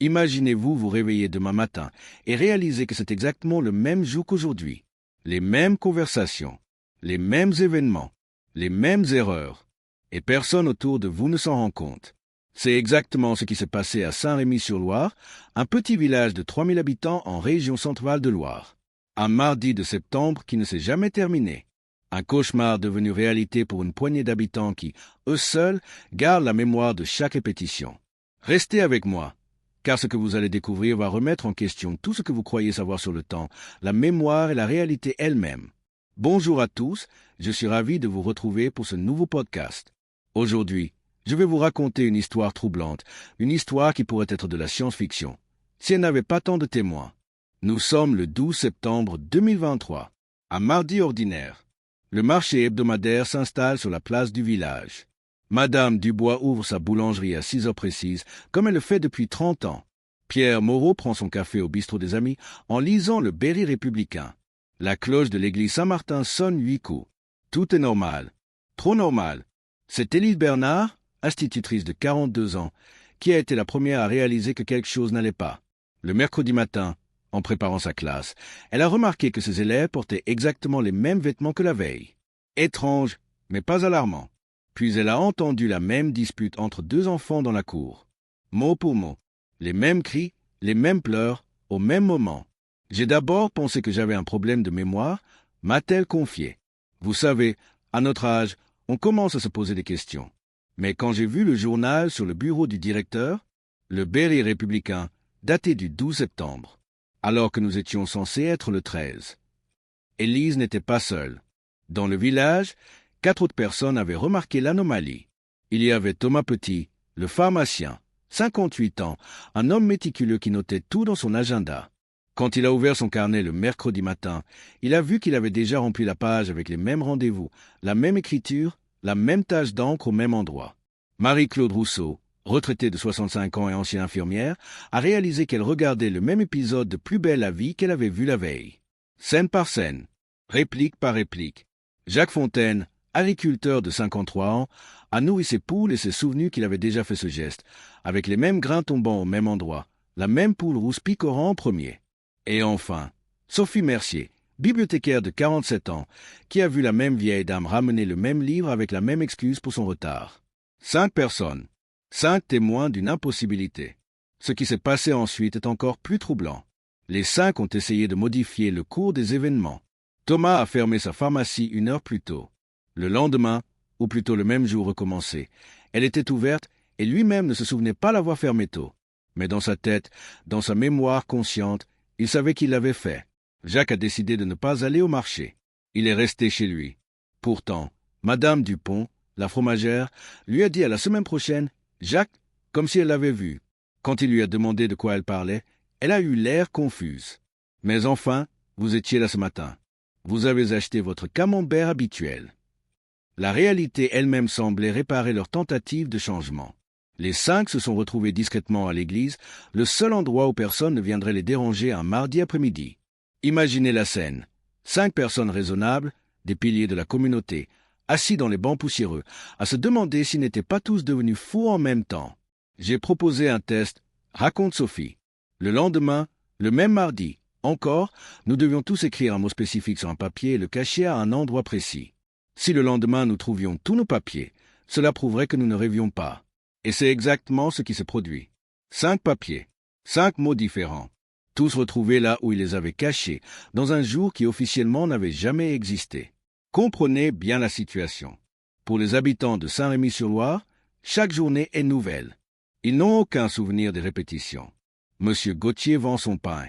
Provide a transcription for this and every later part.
Imaginez-vous vous réveiller demain matin et réaliser que c'est exactement le même jour qu'aujourd'hui. Les mêmes conversations, les mêmes événements, les mêmes erreurs. Et personne autour de vous ne s'en rend compte. C'est exactement ce qui s'est passé à Saint-Rémy-sur-Loire, un petit village de 3000 habitants en région centrale de Loire. Un mardi de septembre qui ne s'est jamais terminé. Un cauchemar devenu réalité pour une poignée d'habitants qui, eux seuls, gardent la mémoire de chaque répétition. Restez avec moi, car ce que vous allez découvrir va remettre en question tout ce que vous croyez savoir sur le temps, la mémoire et la réalité elle-même. Bonjour à tous, je suis ravi de vous retrouver pour ce nouveau podcast. Aujourd'hui, je vais vous raconter une histoire troublante, une histoire qui pourrait être de la science-fiction, si elle n'avait pas tant de témoins. Nous sommes le 12 septembre 2023, un mardi ordinaire. Le marché hebdomadaire s'installe sur la place du village. Madame Dubois ouvre sa boulangerie à 6 heures précises, comme elle le fait depuis 30 ans. Pierre Moreau prend son café au bistrot des Amis en lisant le Berry républicain. La cloche de l'église Saint-Martin sonne 8 coups. Tout est normal. Trop normal. C'est Élise Bernard, institutrice de 42 ans, qui a été la première à réaliser que quelque chose n'allait pas. Le mercredi matin, en préparant sa classe, elle a remarqué que ses élèves portaient exactement les mêmes vêtements que la veille. Étrange, mais pas alarmant. Puis elle a entendu la même dispute entre deux enfants dans la cour. Mot pour mot. Les mêmes cris, les mêmes pleurs, au même moment. J'ai d'abord pensé que j'avais un problème de mémoire, m'a-t-elle confié. Vous savez, à notre âge, on commence à se poser des questions. Mais quand j'ai vu le journal sur le bureau du directeur, le Berry républicain, daté du 12 septembre, alors que nous étions censés être le 13. Élise n'était pas seule. Dans le village, 4 autres personnes avaient remarqué l'anomalie. Il y avait Thomas Petit, le pharmacien, 58 ans, un homme méticuleux qui notait tout dans son agenda. Quand il a ouvert son carnet le mercredi matin, il a vu qu'il avait déjà rempli la page avec les mêmes rendez-vous, la même écriture, la même tache d'encre au même endroit. Marie-Claude Rousseau, retraitée de 65 ans et ancienne infirmière, a réalisé qu'elle regardait le même épisode de Plus belle la vie qu'elle avait vu la veille. Scène par scène, réplique par réplique. Jacques Fontaine, agriculteur de 53 ans, a nourri ses poules et s'est souvenu qu'il avait déjà fait ce geste, avec les mêmes grains tombant au même endroit, la même poule rousse picorant en premier. Et enfin, Sophie Mercier, bibliothécaire de 47 ans, qui a vu la même vieille dame ramener le même livre avec la même excuse pour son retard. 5 personnes, 5 témoins d'une impossibilité. Ce qui s'est passé ensuite est encore plus troublant. Les 5 ont essayé de modifier le cours des événements. Thomas a fermé sa pharmacie 1 heure plus tôt. Le lendemain, ou plutôt le même jour recommencé, elle était ouverte et lui-même ne se souvenait pas l'avoir fermée tôt. Mais dans sa tête, dans sa mémoire consciente, il savait qu'il l'avait fait. Jacques a décidé de ne pas aller au marché. Il est resté chez lui. Pourtant, Madame Dupont, la fromagère, lui a dit à la semaine prochaine « Jacques », comme si elle l'avait vu. Quand il lui a demandé de quoi elle parlait, elle a eu l'air confuse. « Mais enfin, vous étiez là ce matin. Vous avez acheté votre camembert habituel. » La réalité elle-même semblait réparer leur tentative de changement. Les 5 se sont retrouvés discrètement à l'église, le seul endroit où personne ne viendrait les déranger un mardi après-midi. Imaginez la scène. 5 personnes raisonnables, des piliers de la communauté, assis dans les bancs poussiéreux, à se demander s'ils n'étaient pas tous devenus fous en même temps. J'ai proposé un test, raconte Sophie. Le lendemain, le même mardi, encore, nous devions tous écrire un mot spécifique sur un papier et le cacher à un endroit précis. Si le lendemain nous trouvions tous nos papiers, cela prouverait que nous ne rêvions pas. Et c'est exactement ce qui s'est produit. 5 papiers, 5 mots différents, tous retrouvés là où ils les avaient cachés, dans un jour qui officiellement n'avait jamais existé. Comprenez bien la situation. Pour les habitants de Saint-Rémy-sur-Loire, chaque journée est nouvelle. Ils n'ont aucun souvenir des répétitions. Monsieur Gauthier vend son pain.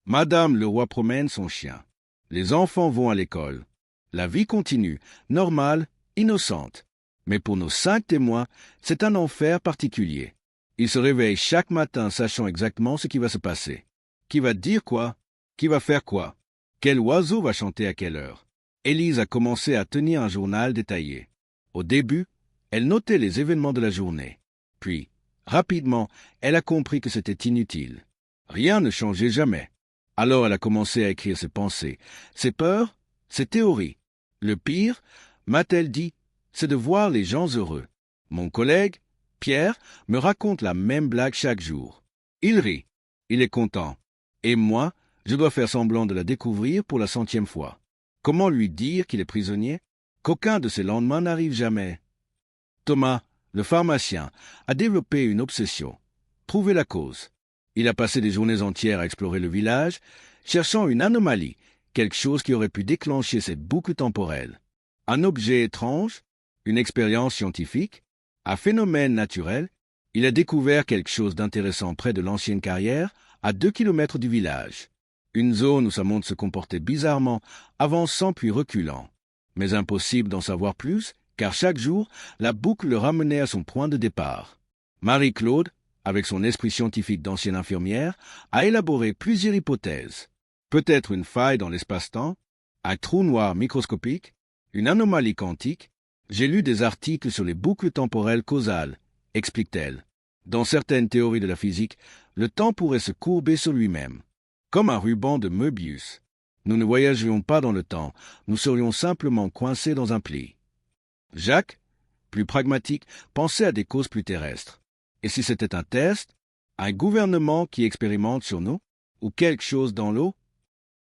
Madame Leroy promène son chien. Les enfants vont à l'école. La vie continue, normale, innocente. Mais pour nos 5 témoins, c'est un enfer particulier. Ils se réveillent chaque matin sachant exactement ce qui va se passer. Qui va dire quoi? Qui va faire quoi? Quel oiseau va chanter à quelle heure? Élise a commencé à tenir un journal détaillé. Au début, elle notait les événements de la journée. Puis, rapidement, elle a compris que c'était inutile. Rien ne changeait jamais. Alors elle a commencé à écrire ses pensées, ses peurs, ses théories. Le pire, m'a-t-elle dit, c'est de voir les gens heureux. Mon collègue, Pierre, me raconte la même blague chaque jour. Il rit. Il est content. Et moi, je dois faire semblant de la découvrir pour la 100e fois. Comment lui dire qu'il est prisonnier? Qu'aucun de ses lendemains n'arrive jamais. Thomas, le pharmacien, a développé une obsession. Trouver la cause. Il a passé des journées entières à explorer le village, cherchant une anomalie, quelque chose qui aurait pu déclencher cette boucle temporelle. Un objet étrange, une expérience scientifique, un phénomène naturel. Il a découvert quelque chose d'intéressant près de l'ancienne carrière, à 2 kilomètres du village. Une zone où sa montre se comportait bizarrement, avançant puis reculant. Mais impossible d'en savoir plus, car chaque jour, la boucle le ramenait à son point de départ. Marie-Claude, avec son esprit scientifique d'ancienne infirmière, a élaboré plusieurs hypothèses. Peut-être une faille dans l'espace-temps, un trou noir microscopique, une anomalie quantique. J'ai lu des articles sur les boucles temporelles causales, explique-t-elle. Dans certaines théories de la physique, le temps pourrait se courber sur lui-même, comme un ruban de Möbius. Nous ne voyagerions pas dans le temps, nous serions simplement coincés dans un pli. Jacques, plus pragmatique, pensait à des causes plus terrestres. Et si c'était un test, un gouvernement qui expérimente sur nous, ou quelque chose dans l'eau?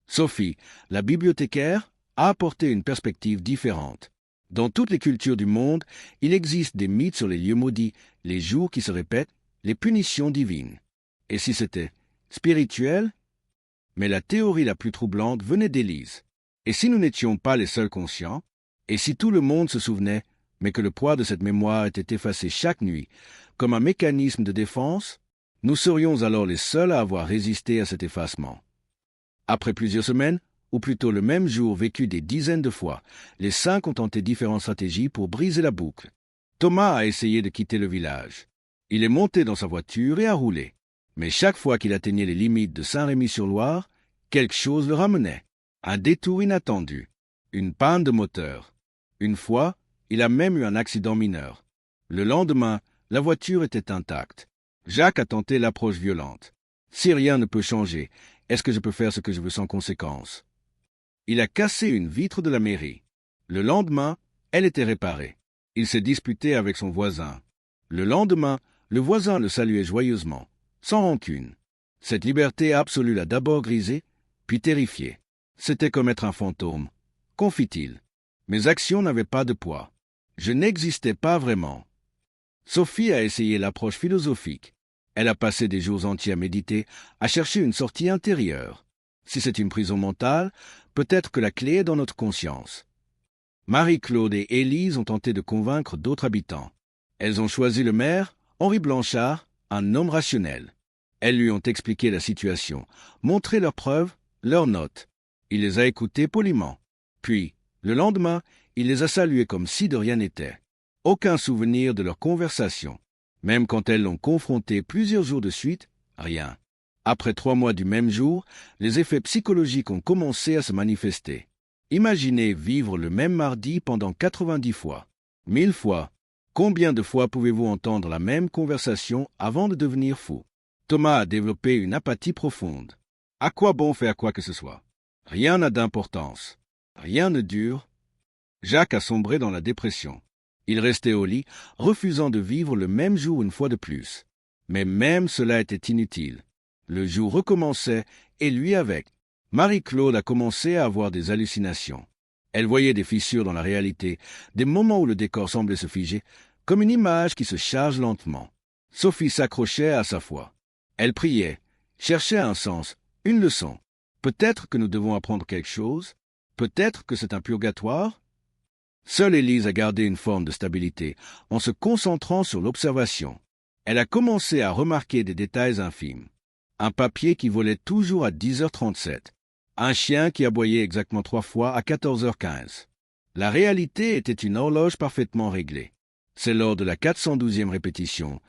Sophie, la bibliothécaire, a apporté une perspective différente. Dans toutes les cultures du monde, il existe des mythes sur les lieux maudits, les jours qui se répètent, les punitions divines. Et si c'était spirituel? Mais la théorie la plus troublante venait d'Élise. Et si nous n'étions pas les seuls conscients? Et si tout le monde se souvenait, mais que le poids de cette mémoire était effacé chaque nuit, comme un mécanisme de défense? Nous serions alors les seuls à avoir résisté à cet effacement. Après plusieurs semaines, ou plutôt le même jour vécu des dizaines de fois, les 5 ont tenté différentes stratégies pour briser la boucle. Thomas a essayé de quitter le village. Il est monté dans sa voiture et a roulé. Mais chaque fois qu'il atteignait les limites de Saint-Rémy-sur-Loire, quelque chose le ramenait. Un détour inattendu. Une panne de moteur. Une fois, il a même eu un accident mineur. Le lendemain, la voiture était intacte. Jacques a tenté l'approche violente. Si rien ne peut changer, est-ce que je peux faire ce que je veux sans conséquence? Il a cassé une vitre de la mairie. Le lendemain, elle était réparée. Il s'est disputé avec son voisin. Le lendemain, le voisin le saluait joyeusement, sans rancune. Cette liberté absolue l'a d'abord grisé, puis terrifié. C'était comme être un fantôme, confie-t-il. Mes actions n'avaient pas de poids. Je n'existais pas vraiment. Sophie a essayé l'approche philosophique. Elle a passé des jours entiers à méditer, à chercher une sortie intérieure. Si c'est une prison mentale, peut-être que la clé est dans notre conscience. Marie-Claude et Élise ont tenté de convaincre d'autres habitants. Elles ont choisi le maire, Henri Blanchard, un homme rationnel. Elles lui ont expliqué la situation, montré leurs preuves, leurs notes. Il les a écoutées poliment. Puis, le lendemain, il les a saluées comme si de rien n'était. Aucun souvenir de leur conversation. Même quand elles l'ont confronté plusieurs jours de suite, rien. Après 3 mois du même jour, les effets psychologiques ont commencé à se manifester. Imaginez vivre le même mardi pendant 90 fois. 1000 fois. Combien de fois pouvez-vous entendre la même conversation avant de devenir fou? Thomas a développé une apathie profonde. À quoi bon faire quoi que ce soit? Rien n'a d'importance. Rien ne dure. Jacques a sombré dans la dépression. Il restait au lit, refusant de vivre le même jour une fois de plus. Mais même cela était inutile. Le jour recommençait, et lui avec. Marie-Claude a commencé à avoir des hallucinations. Elle voyait des fissures dans la réalité, des moments où le décor semblait se figer, comme une image qui se charge lentement. Sophie s'accrochait à sa foi. Elle priait, cherchait un sens, une leçon. Peut-être que nous devons apprendre quelque chose. Peut-être que c'est un purgatoire. Seule Élise a gardé une forme de stabilité, en se concentrant sur l'observation. Elle a commencé à remarquer des détails infimes. Un papier qui volait toujours à 10h37. Un chien qui aboyait exactement 3 fois à 14h15. La réalité était une horloge parfaitement réglée. C'est lors de la 412e répétition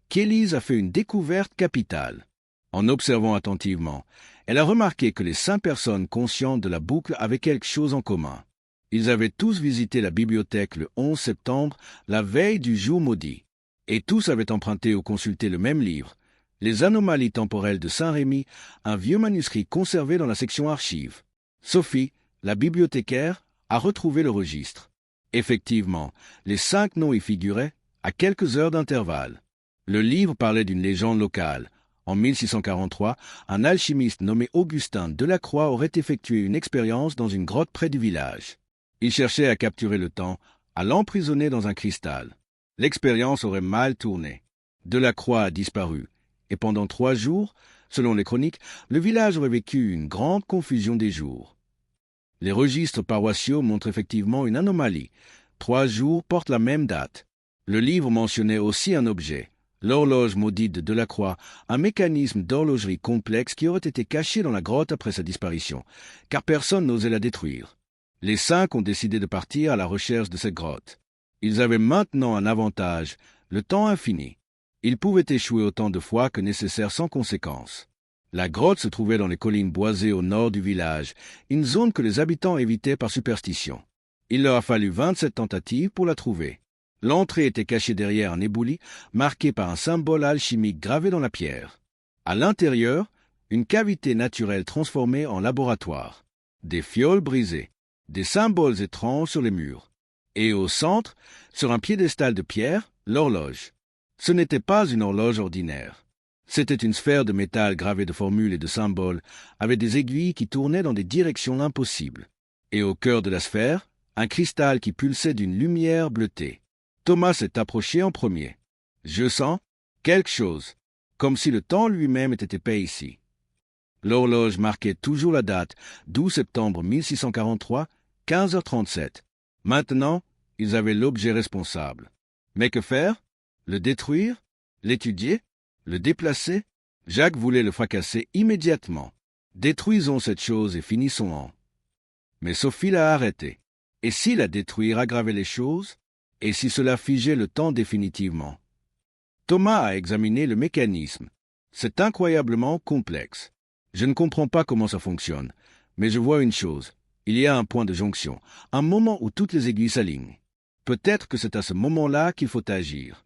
qu'Élise a fait une découverte capitale. En observant attentivement, elle a remarqué que les 5 personnes conscientes de la boucle avaient quelque chose en commun. Ils avaient tous visité la bibliothèque le 11 septembre, la veille du jour maudit. Et tous avaient emprunté ou consulté le même livre, Les anomalies temporelles de Saint-Rémy, un vieux manuscrit conservé dans la section archives. Sophie, la bibliothécaire, a retrouvé le registre. Effectivement, les 5 noms y figuraient, à quelques heures d'intervalle. Le livre parlait d'une légende locale, En 1643, un alchimiste nommé Augustin Delacroix aurait effectué une expérience dans une grotte près du village. Il cherchait à capturer le temps, à l'emprisonner dans un cristal. L'expérience aurait mal tourné. Delacroix a disparu, et pendant 3 jours, selon les chroniques, le village aurait vécu une grande confusion des jours. Les registres paroissiaux montrent effectivement une anomalie. 3 jours portent la même date. Le livre mentionnait aussi un objet, l'horloge maudite de Delacroix, un mécanisme d'horlogerie complexe qui aurait été caché dans la grotte après sa disparition, car personne n'osait la détruire. Les 5 ont décidé de partir à la recherche de cette grotte. Ils avaient maintenant un avantage, le temps infini. Ils pouvaient échouer autant de fois que nécessaire sans conséquence. La grotte se trouvait dans les collines boisées au nord du village, une zone que les habitants évitaient par superstition. Il leur a fallu 27 tentatives pour la trouver. L'entrée était cachée derrière un éboulis, marqué par un symbole alchimique gravé dans la pierre. À l'intérieur, une cavité naturelle transformée en laboratoire. Des fioles brisées, des symboles étranges sur les murs. Et au centre, sur un piédestal de pierre, l'horloge. Ce n'était pas une horloge ordinaire. C'était une sphère de métal gravée de formules et de symboles, avec des aiguilles qui tournaient dans des directions impossibles. Et au cœur de la sphère, un cristal qui pulsait d'une lumière bleutée. Thomas s'est approché en premier. « Je sens quelque chose, comme si le temps lui-même était épais ici. » L'horloge marquait toujours la date, 12 septembre 1643, 15h37. Maintenant, ils avaient l'objet responsable. Mais que faire? Le détruire? L'étudier? Le déplacer? Jacques voulait le fracasser immédiatement. Détruisons cette chose et finissons-en. Mais Sophie l'a arrêté. Et si la détruire aggravait les choses? Et si cela figeait le temps définitivement? Thomas a examiné le mécanisme. C'est incroyablement complexe. Je ne comprends pas comment ça fonctionne, mais je vois une chose. Il y a un point de jonction, un moment où toutes les aiguilles s'alignent. Peut-être que c'est à ce moment-là qu'il faut agir.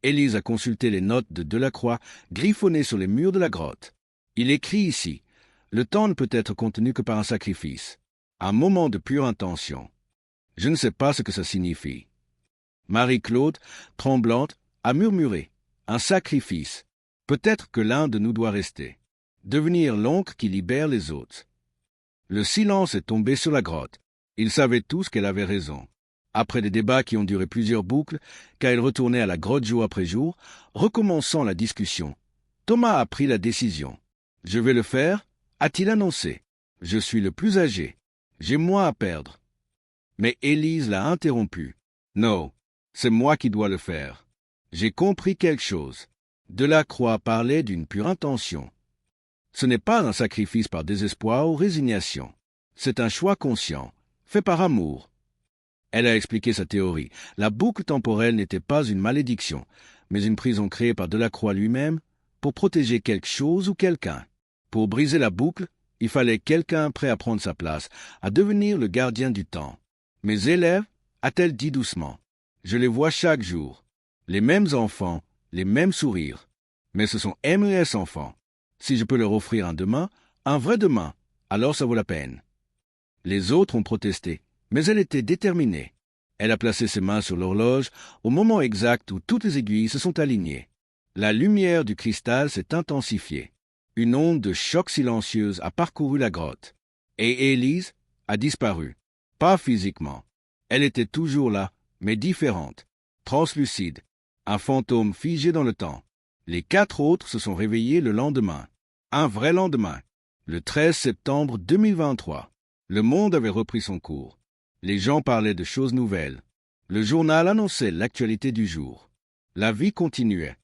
Élise a consulté les notes de Delacroix griffonnées sur les murs de la grotte. Il écrit ici « Le temps ne peut être contenu que par un sacrifice. Un moment de pure intention. » Je ne sais pas ce que ça signifie. Marie-Claude, tremblante, a murmuré « Un sacrifice. Peut-être que l'un de nous doit rester. Devenir l'encre qui libère les autres. » Le silence est tombé sur la grotte. Ils savaient tous qu'elle avait raison. Après des débats qui ont duré plusieurs boucles, car ils retournaient à la grotte jour après jour, recommençant la discussion, Thomas a pris la décision. « Je vais le faire », a-t-il annoncé. « Je suis le plus âgé. J'ai moins à perdre. » Mais Élise l'a interrompu. « Non, c'est moi qui dois le faire. J'ai compris quelque chose. » Delacroix parlait d'une pure intention. Ce n'est pas un sacrifice par désespoir ou résignation. C'est un choix conscient, fait par amour. Elle a expliqué sa théorie. La boucle temporelle n'était pas une malédiction, mais une prison créée par Delacroix lui-même pour protéger quelque chose ou quelqu'un. Pour briser la boucle, il fallait quelqu'un prêt à prendre sa place, à devenir le gardien du temps. « Mes élèves, a-t-elle dit doucement, je les vois chaque jour. Les mêmes enfants, les mêmes sourires. Mais ce sont MES enfants. Si je peux leur offrir un demain, un vrai demain, alors ça vaut la peine. » Les autres ont protesté, mais elle était déterminée. Elle a placé ses mains sur l'horloge au moment exact où toutes les aiguilles se sont alignées. La lumière du cristal s'est intensifiée. Une onde de choc silencieuse a parcouru la grotte. Et Élise a disparu. Pas physiquement. Elle était toujours là, mais différente, translucide, un fantôme figé dans le temps. Les 4 autres se sont réveillés le lendemain. Un vrai lendemain, le 13 septembre 2023. Le monde avait repris son cours. Les gens parlaient de choses nouvelles. Le journal annonçait l'actualité du jour. La vie continuait.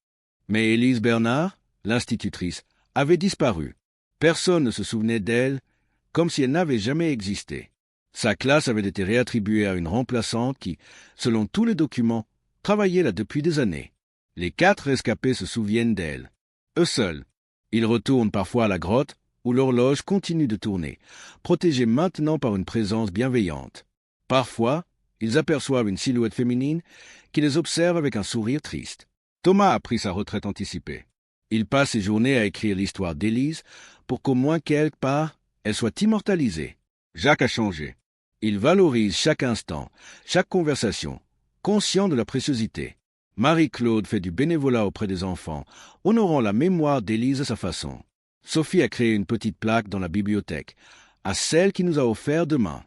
Mais Élise Bernard, l'institutrice, avait disparu. Personne ne se souvenait d'elle, comme si elle n'avait jamais existé. Sa classe avait été réattribuée à une remplaçante qui, selon tous les documents, travaillait là depuis des années. Les 4 rescapés se souviennent d'elle. Eux seuls. Ils retournent parfois à la grotte, où l'horloge continue de tourner, protégée maintenant par une présence bienveillante. Parfois, ils aperçoivent une silhouette féminine qui les observe avec un sourire triste. Thomas a pris sa retraite anticipée. Il passe ses journées à écrire l'histoire d'Élise pour qu'au moins quelque part, elle soit immortalisée. Jacques a changé. Il valorise chaque instant, chaque conversation, conscient de la préciosité. Marie-Claude fait du bénévolat auprès des enfants, honorant la mémoire d'Élise à sa façon. Sophie a créé une petite plaque dans la bibliothèque, à celle qui nous a offert demain.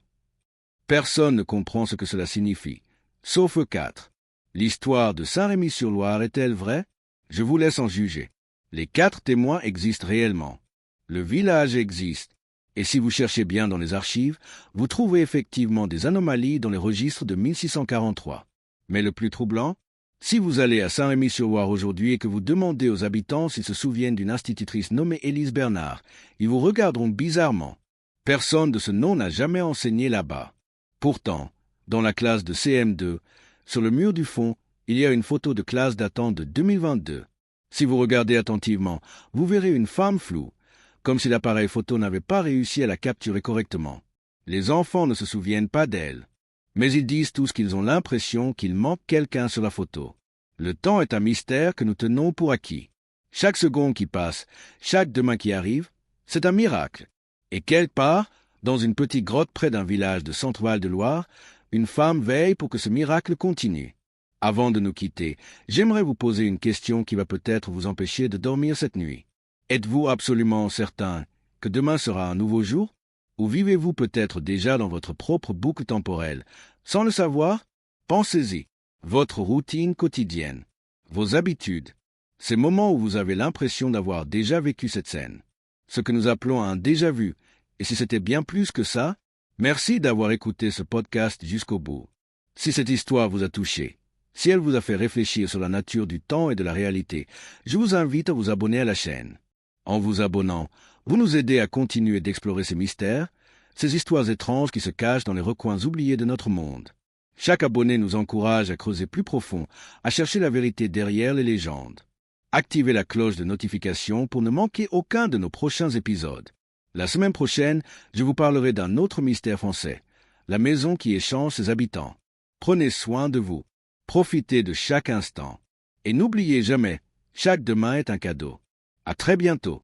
Personne ne comprend ce que cela signifie, sauf eux quatre. L'histoire de Saint-Rémy-sur-Loire est-elle vraie? Je vous laisse en juger. Les 4 témoins existent réellement. Le village existe. Et si vous cherchez bien dans les archives, vous trouverez effectivement des anomalies dans les registres de 1643. Mais le plus troublant, si vous allez à Saint-Rémy-sur-Loire aujourd'hui et que vous demandez aux habitants s'ils se souviennent d'une institutrice nommée Élise Bernard, ils vous regarderont bizarrement. Personne de ce nom n'a jamais enseigné là-bas. Pourtant, dans la classe de CM2, sur le mur du fond, il y a une photo de classe datant de 2022. Si vous regardez attentivement, vous verrez une femme floue, comme si l'appareil photo n'avait pas réussi à la capturer correctement. Les enfants ne se souviennent pas d'elle. Mais ils disent tous qu'ils ont l'impression qu'il manque quelqu'un sur la photo. Le temps est un mystère que nous tenons pour acquis. Chaque seconde qui passe, chaque demain qui arrive, c'est un miracle. Et quelque part, dans une petite grotte près d'un village de Centre-Val-de-Loire, une femme veille pour que ce miracle continue. Avant de nous quitter, j'aimerais vous poser une question qui va peut-être vous empêcher de dormir cette nuit. Êtes-vous absolument certain que demain sera un nouveau jour? Ou vivez-vous peut-être déjà dans votre propre boucle temporelle? Sans le savoir, pensez-y. Votre routine quotidienne, vos habitudes, ces moments où vous avez l'impression d'avoir déjà vécu cette scène. Ce que nous appelons un déjà-vu. Et si c'était bien plus que ça, merci d'avoir écouté ce podcast jusqu'au bout. Si cette histoire vous a touché, si elle vous a fait réfléchir sur la nature du temps et de la réalité, je vous invite à vous abonner à la chaîne. En vous abonnant, vous nous aidez à continuer d'explorer ces mystères, ces histoires étranges qui se cachent dans les recoins oubliés de notre monde. Chaque abonné nous encourage à creuser plus profond, à chercher la vérité derrière les légendes. Activez la cloche de notification pour ne manquer aucun de nos prochains épisodes. La semaine prochaine, je vous parlerai d'un autre mystère français, la maison qui échange ses habitants. Prenez soin de vous, profitez de chaque instant. Et n'oubliez jamais, chaque demain est un cadeau. À très bientôt.